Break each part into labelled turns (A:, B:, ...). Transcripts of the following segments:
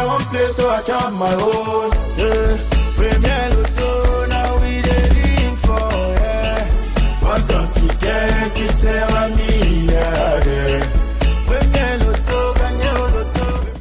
A: one place, so I chop my own. Yeah. Premier Lotto, now we dey for, yeah. One ton ticket qui sert à milliardaire. Premier Lotto, gagné au Lotto.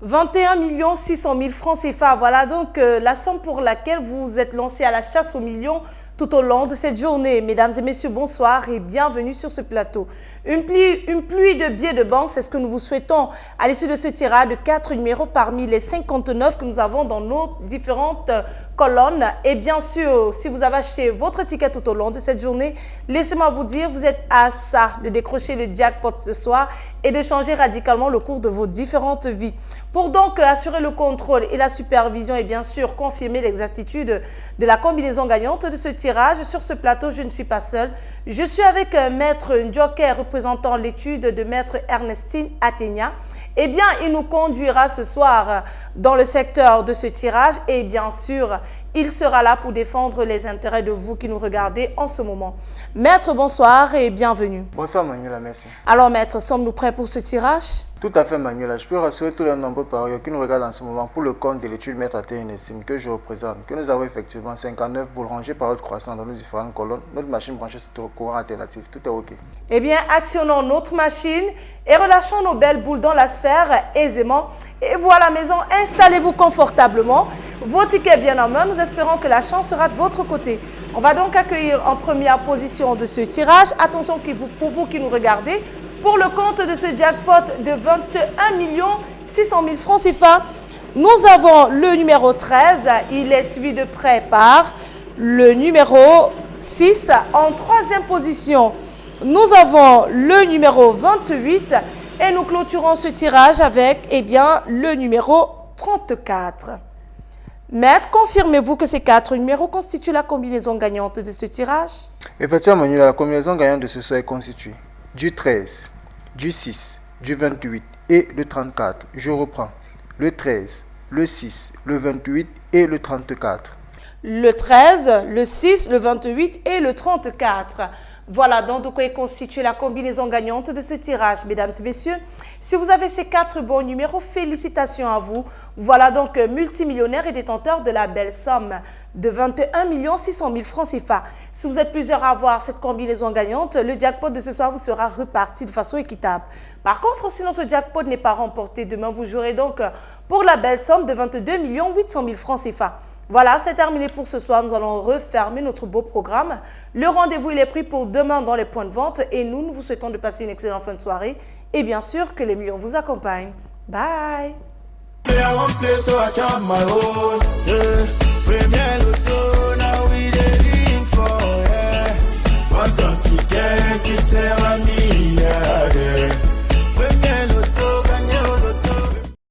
B: 21 600 000 francs CFA, voilà donc la somme pour laquelle vous vous êtes lancé à la chasse aux millions tout au long de cette journée. Mesdames et messieurs, bonsoir et bienvenue sur ce plateau. Une pluie de billets de banque, c'est ce que nous vous souhaitons à l'issue de ce tirage de 4 numéros parmi les 59 que nous avons dans nos différentes colonnes. Et bien sûr, si vous avez acheté votre ticket tout au long de cette journée, laissez-moi vous dire, vous êtes à ça de décrocher le jackpot ce soir et de changer radicalement le cours de vos différentes vies. Pour donc assurer le contrôle et la supervision et bien sûr confirmer l'exactitude de la combinaison gagnante de ce tirage, sur ce plateau, je ne suis pas seule. Je suis avec Maître Joker représentant l'étude de Maître Ernestine Athénia. Eh bien, il nous conduira ce soir dans le secteur de ce tirage et bien sûr, il sera là pour défendre les intérêts de vous qui nous regardez en ce moment. Maître, bonsoir et bienvenue.
C: Bonsoir Manuela, merci.
B: Alors Maître, sommes-nous prêts pour ce tirage?
C: Tout à fait Manuela, je peux rassurer tous les nombreux parieurs qui nous regardent en ce moment pour le compte de l'étude Maître Ernestine que je représente, que nous avons effectivement 59 boules rangées par ordre croissant dans nos différentes colonnes, notre machine branchée sur le courant alternatif, tout est OK.
B: Eh bien, actionnons notre machine et relâchons nos belles boules dans la sphère aisément. Et voilà maison, installez-vous confortablement. Vos tickets bien en main, nous espérons que la chance sera de votre côté. On va donc accueillir en première position de ce tirage. Attention pour vous qui nous regardez, pour le compte de ce jackpot de 21 600 000 francs CFA, nous avons le numéro 13. Il est suivi de près par le numéro 6. En troisième position, nous avons le numéro 28 et nous clôturons ce tirage avec le numéro 34. Maître, confirmez-vous que ces 4 numéros constituent la combinaison gagnante de ce tirage?
C: Effectivement, Manuela, la combinaison gagnante de ce soir est constituée du 13, du 6, du 28 et le 34. Je reprends. Le 13, le 6, le 28 et le 34.
B: Le 13, le 6, le 28 et le 34. Voilà donc de quoi est constituée la combinaison gagnante de ce tirage, mesdames et messieurs. Si vous avez ces 4 bons numéros, félicitations à vous. Voilà donc multimillionnaire et détenteur de la belle somme de 21 600 000 francs CFA. Si vous êtes plusieurs à avoir cette combinaison gagnante, le jackpot de ce soir vous sera reparti de façon équitable. Par contre, si notre jackpot n'est pas remporté, demain vous jouerez donc pour la belle somme de 22 800 000 francs CFA. Voilà, c'est terminé pour ce soir. Nous allons refermer notre beau programme. Le rendez-vous, il est pris pour demain dans les points de vente. Et nous vous souhaitons de passer une excellente fin de soirée. Et bien sûr, que les millions vous accompagnent. Bye!